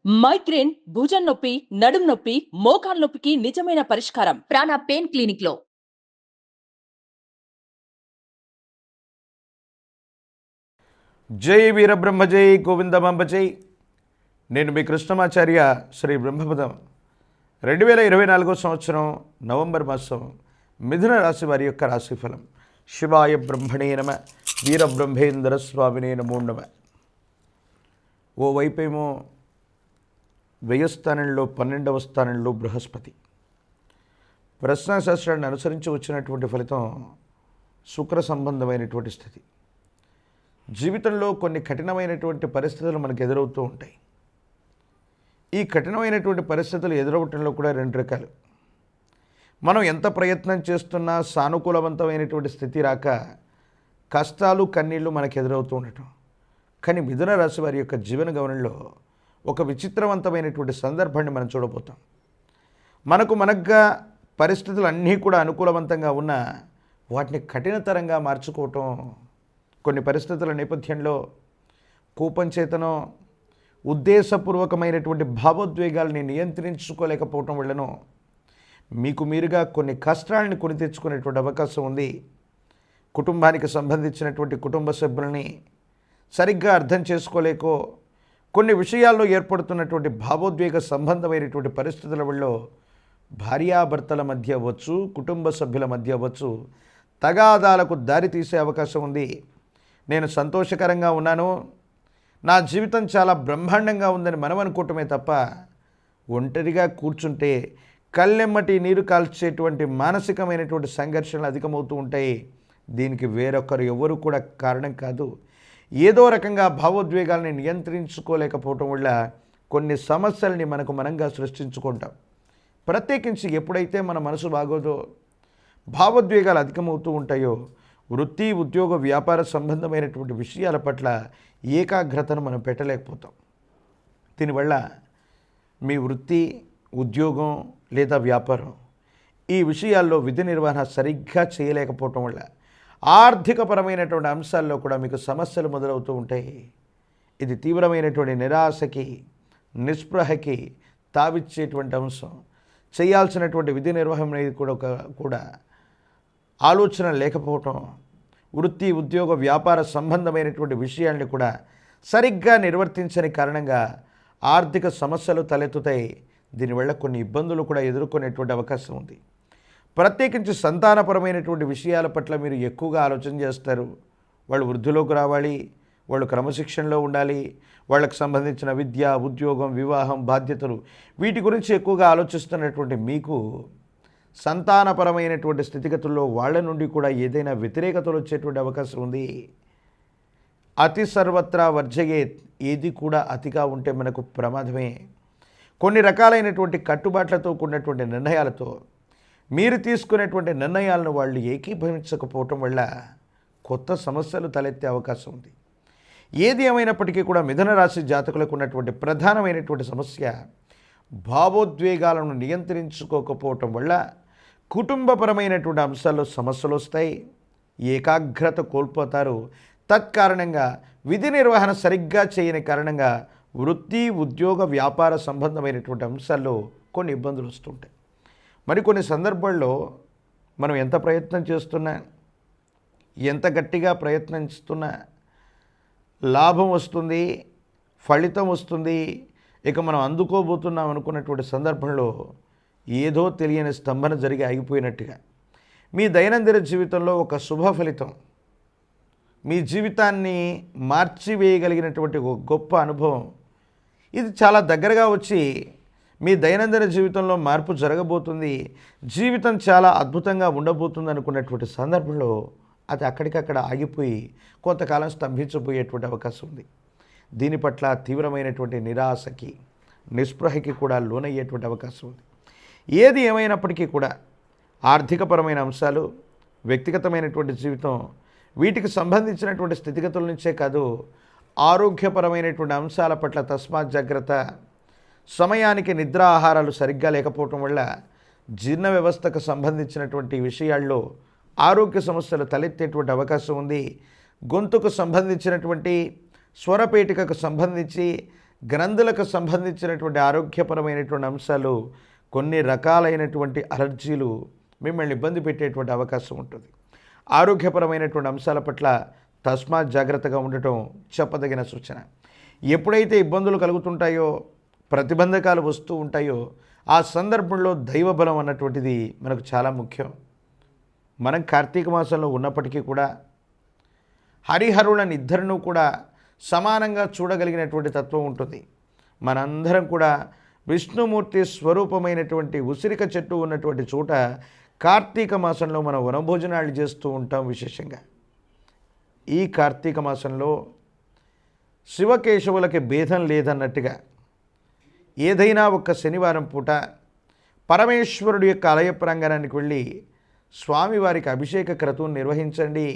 Migraine, భుజం నొప్పి, నడుం నొప్పి, మోకాలు నొప్పికి నిజమైన పరిష్కారం ప్రాణ పెయిన్ క్లినిక్ లో. జై వీరబ్రహ్మ జై గోవిందమాంబ జై. నేను మీ కృష్ణమాచార్య శ్రీ బ్రహ్మపదం. 2024 సంవత్సరం నవంబర్ మాసం మిథున రాశి వారి యొక్క రాశిఫలం. శివాయ బ్రహ్మణే నమ, వీరబ్రహ్మేంద్ర స్వామినే నమో నమ. ఓవైపేమో వ్యయస్థానంలో 12వ స్థానంలో బృహస్పతి. ప్రశ్నాశాస్త్రాన్ని అనుసరించి వచ్చినటువంటి ఫలితం శుక్ర సంబంధమైనటువంటి స్థితి. జీవితంలో కొన్ని కఠినమైనటువంటి పరిస్థితులు మనకు ఎదురవుతూ ఉంటాయి. ఈ కఠినమైనటువంటి పరిస్థితులు ఎదురవటంలో కూడా 2 రకాలు. మనం ఎంత ప్రయత్నం చేస్తున్నా సానుకూలవంతమైనటువంటి స్థితి రాక కష్టాలు కన్నీళ్లు మనకు ఎదురవుతూ ఉండటం. కానీ మిథున రాశి వారి యొక్క జీవన గమనంలో ఒక విచిత్రవంతమైనటువంటి సందర్భాన్ని మనం చూడబోతాం. మనకుగా పరిస్థితులు అన్నీ కూడా అనుకూలవంతంగా ఉన్న వాటిని కఠినతరంగా మార్చుకోవటం, కొన్ని పరిస్థితుల నేపథ్యంలో కోపం చేతనో ఉద్దేశపూర్వకమైనటువంటి భావోద్వేగాల్ని నియంత్రించుకోలేకపోవటం వల్లనో మీకు మీరుగా కొన్ని కష్టాలని కొని తెచ్చుకునేటువంటి అవకాశం ఉంది. కుటుంబానికి సంబంధించినటువంటి కుటుంబ సభ్యుల్ని సరిగ్గా అర్థం చేసుకోలేకో కొన్ని విషయాల్లో ఏర్పడుతున్నటువంటి భావోద్వేగ సంబంధమైనటువంటి పరిస్థితుల వల్ల భార్యాభర్తల మధ్య అవ్వచ్చు, కుటుంబ సభ్యుల మధ్య అవ్వచ్చు, తగాదాలకు దారి తీసే అవకాశం ఉంది. నేను సంతోషకరంగా ఉన్నాను, నా జీవితం చాలా బ్రహ్మాండంగా ఉందని మనం అనుకోవటమే తప్ప ఒంటరిగా కూర్చుంటే కళ్ళెమ్మటి నీరు కాల్చేటువంటి మానసికమైనటువంటి సంఘర్షణలు అధికమవుతూ ఉంటాయి. దీనికి వేరొకరు ఎవరు కూడా కారణం కాదు. ఏదో రకంగా భావోద్వేగాల్ని నియంత్రించుకోలేకపోవటం వల్ల కొన్ని సమస్యల్ని మనంగా సృష్టించుకుంటాం. ప్రత్యేకించి ఎప్పుడైతే మన మనసు బాగోదో, భావోద్వేగాలు అధికమవుతూ ఉంటాయో, వృత్తి ఉద్యోగ వ్యాపార సంబంధమైనటువంటి విషయాల పట్ల ఏకాగ్రతను మనం పెట్టలేకపోతాం. దీనివల్ల మీ వృత్తి ఉద్యోగం లేదా వ్యాపారం ఈ విషయాల్లో విధి నిర్వహణ సరిగ్గా చేయలేకపోవటం వల్ల ఆర్థికపరమైనటువంటి అంశాల్లో కూడా మీకు సమస్యలు మొదలవుతూ ఉంటాయి. ఇది తీవ్రమైనటువంటి నిరాశకి, నిస్పృహకి తావిచ్చేటువంటి అంశం. చేయాల్సినటువంటి విధి నిర్వహణ అనేది కూడా ఆలోచన లేకపోవటం, వృత్తి ఉద్యోగ వ్యాపార సంబంధమైనటువంటి విషయాల్ని కూడా సరిగ్గా నిర్వర్తించని కారణంగా ఆర్థిక సమస్యలు తలెత్తుతాయి. దీనివల్ల కొన్ని ఇబ్బందులు కూడా ఎదుర్కొనేటువంటి అవకాశం ఉంది. ప్రత్యేకించి సంతానపరమైనటువంటి విషయాల పట్ల మీరు ఎక్కువగా ఆలోచన చేస్తారు. వాళ్ళు వృద్ధిలోకి రావాలి, వాళ్ళు క్రమశిక్షణలో ఉండాలి, వాళ్ళకు సంబంధించిన విద్య, ఉద్యోగం, వివాహం, బాధ్యతలు వీటి గురించి ఎక్కువగా ఆలోచిస్తున్నటువంటి మీకు సంతానపరమైనటువంటి స్థితిగతుల్లో వాళ్ళ నుండి కూడా ఏదైనా వ్యతిరేకతలు వచ్చేటువంటి అవకాశం ఉంది. అతి సర్వత్రా వర్జయేత్, ఏది కూడా అతిగా ఉంటే మనకు ప్రమాదమే. కొన్ని రకాలైనటువంటి కట్టుబాట్లతో కూడినటువంటి నిర్ణయాలతో మీరు తీసుకునేటువంటి నిర్ణయాలను వాళ్ళు ఏకీభవించకపోవటం వల్ల కొత్త సమస్యలు తలెత్తే అవకాశం ఉంది. ఏది ఏమైనప్పటికీ కూడా మిథున రాశి జాతకులకు ఉన్నటువంటి ప్రధానమైనటువంటి సమస్య భావోద్వేగాలను నియంత్రించుకోకపోవటం వల్ల కుటుంబపరమైనటువంటి అంశాల్లో సమస్యలు వస్తాయి, ఏకాగ్రత కోల్పోతారు. తత్కారణంగా విధి నిర్వహణ సరిగ్గా చేయని కారణంగా వృత్తి ఉద్యోగ వ్యాపార సంబంధమైనటువంటి అంశాల్లో కొన్ని ఇబ్బందులు వస్తుంటాయి. మరికొన్ని సందర్భాల్లో మనం ఎంత ప్రయత్నం చేస్తున్నా, ఎంత గట్టిగా ప్రయత్నిస్తున్నా లాభం వస్తుంది, ఫలితం వస్తుంది, ఇక మనం అందుకోబోతున్నాం అనుకున్నటువంటి సందర్భంలో ఏదో తెలియని స్తంభన జరిగి ఆగిపోయినట్టుగా మీ దైనందిన జీవితంలో ఒక శుభ ఫలితం మీ జీవితాన్ని మార్చివేయగలిగినటువంటి ఒక గొప్ప అనుభవం ఇది చాలా దగ్గరగా వచ్చి మీ దైనందిన జీవితంలో మార్పు జరగబోతుంది, జీవితం చాలా అద్భుతంగా ఉండబోతుంది అనుకున్నటువంటి సందర్భంలో అది అక్కడికక్కడ ఆగిపోయి కొంతకాలం స్తంభించబోయేటువంటి అవకాశం ఉంది. దీని పట్ల తీవ్రమైనటువంటి నిరాశకి, నిస్పృహకి కూడా లోనయ్యేటువంటి అవకాశం ఉంది. ఏది ఏమైనప్పటికీ కూడా ఆర్థికపరమైన అంశాలు, వ్యక్తిగతమైనటువంటి జీవితం వీటికి సంబంధించినటువంటి స్థితిగతుల నుంచే కాదు, ఆరోగ్యపరమైనటువంటి అంశాల పట్ల తస్మాత్ జాగ్రత్త. సమయానికి నిద్ర ఆహారాలు సరిగ్గా లేకపోవటం వల్ల జీర్ణ వ్యవస్థకు సంబంధించినటువంటి విషయాల్లో ఆరోగ్య సమస్యలు తలెత్తేటువంటి అవకాశం ఉంది. గొంతుకు సంబంధించినటువంటి స్వరపేటికకు సంబంధించి గ్రంథులకు సంబంధించినటువంటి ఆరోగ్యపరమైనటువంటి అంశాలు, కొన్ని రకాలైనటువంటి అలర్జీలు మిమ్మల్ని ఇబ్బంది పెట్టేటువంటి అవకాశం ఉంటుంది. ఆరోగ్యపరమైనటువంటి అంశాల పట్ల తస్మాత్ జాగ్రత్తగా ఉండటం చెప్పదగిన సూచన. ఎప్పుడైతే ఇబ్బందులు కలుగుతుంటాయో, ప్రతిబంధకాలు వస్తూ ఉంటాయో, ఆ సందర్భంలో దైవబలం అన్నటువంటిది మనకు చాలా ముఖ్యం. మనం కార్తీక మాసంలో ఉన్నప్పటికీ కూడా హరిహరులను ఇద్దరినూ కూడా సమానంగా చూడగలిగినటువంటి తత్వం ఉంటుంది. మనందరం కూడా విష్ణుమూర్తి స్వరూపమైనటువంటి ఉసిరిక చెట్టు ఉన్నటువంటి చోట కార్తీక మాసంలో మనం వనభోజనాలు చేస్తూ ఉంటాం. విశేషంగా ఈ కార్తీక మాసంలో శివకేశవులకి భేదం లేదన్నట్టుగా ఏదైనా ఒక శనివారం పూట పరమేశ్వరుడి యొక్క ఆలయ ప్రాంగణానికి వెళ్ళి స్వామివారికి అభిషేక క్రతువును నిర్వహించండి.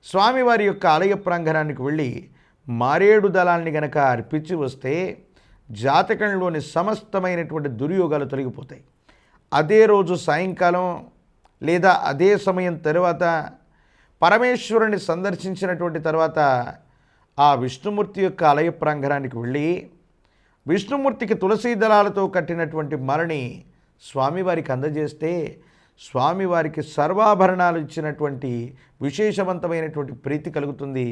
స్వామివారి యొక్క ఆలయ ప్రాంగణానికి వెళ్ళి మారేడు దళాన్ని గనక అర్పించి వస్తే జాతకంలోని సమస్తమైనటువంటి దుర్యోగాలు తొలగిపోతాయి. అదే రోజు సాయంకాలం లేదా అదే సమయం తర్వాత పరమేశ్వరుని సందర్శించినటువంటి తర్వాత ఆ విష్ణుమూర్తి యొక్క ఆలయ ప్రాంగణానికి వెళ్ళి విష్ణుమూర్తికి తులసీ దళాలతో కట్టినటువంటి మాలని స్వామివారికి అందజేస్తే స్వామివారికి సర్వాభరణాలు ఇచ్చినటువంటి విశేషవంతమైనటువంటి ప్రీతి కలుగుతుంది.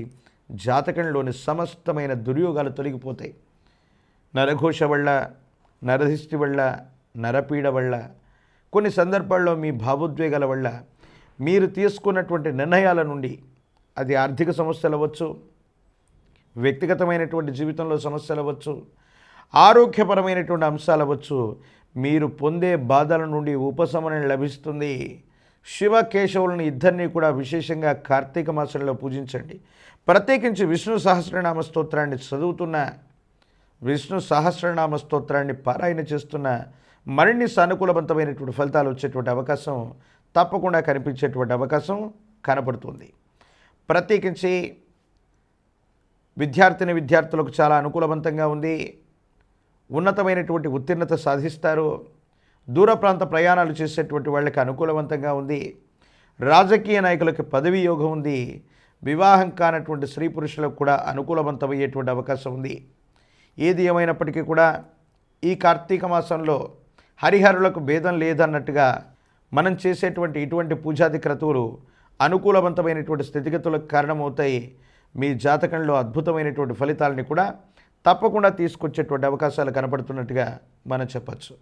జాతకంలోని సమస్తమైన దుర్యోగాలు తొలగిపోతాయి. నరఘోష వల్ల, నరదిష్టి వల్ల, నరపీడ వల్ల, కొన్ని సందర్భాల్లో మీ భావోద్వేగాల వల్ల, మీరు తీసుకున్నటువంటి నిర్ణయాల నుండి, అది ఆర్థిక సమస్యలు అవ్వచ్చు, వ్యక్తిగతమైనటువంటి జీవితంలో సమస్యలు అవ్వచ్చు, ఆరోగ్యపరమైనటువంటి అంశాలు అవ్వచ్చు, మీరు పొందే బాధల నుండి ఉపశమనం లభిస్తుంది. శివకేశవులను ఇద్దరినీ కూడా విశేషంగా కార్తీక మాసంలో పూజించండి. ప్రత్యేకించి విష్ణు సహస్రనామ స్తోత్రాన్ని చదువుతున్న, విష్ణు సహస్రనామ స్తోత్రాన్ని పారాయణ చేస్తున్న మరిన్ని సానుకూలవంతమైనటువంటి ఫలితాలు వచ్చేటువంటి అవకాశం తప్పకుండా కనిపించేటువంటి అవకాశం కనపడుతుంది. ప్రత్యేకించి విద్యార్థులకు చాలా అనుకూలవంతంగా ఉంది. ఉన్నతమైనటువంటి ఉత్తీర్ణత సాధిస్తారు. దూర ప్రాంత ప్రయాణాలు చేసేటువంటి వాళ్ళకి అనుకూలవంతంగా ఉంది. రాజకీయ నాయకులకు పదవీ యోగం ఉంది. వివాహం కానటువంటి స్త్రీ పురుషులకు కూడా అనుకూలవంతమయ్యేటువంటి అవకాశం ఉంది. ఏది ఏమైనప్పటికీ కూడా ఈ కార్తీక మాసంలో హరిహరులకు భేదం లేదన్నట్టుగా మనం చేసేటువంటి ఇటువంటి పూజాది క్రతువులు అనుకూలవంతమైనటువంటి స్థితిగతులకు కారణమవుతాయి. మీ జాతకంలో అద్భుతమైనటువంటి ఫలితాలని కూడా తప్పకుండా తీసుకొచ్చేటువంటి అవకాశాలు కనపడుతున్నట్టుగా మనం చెప్పచ్చు.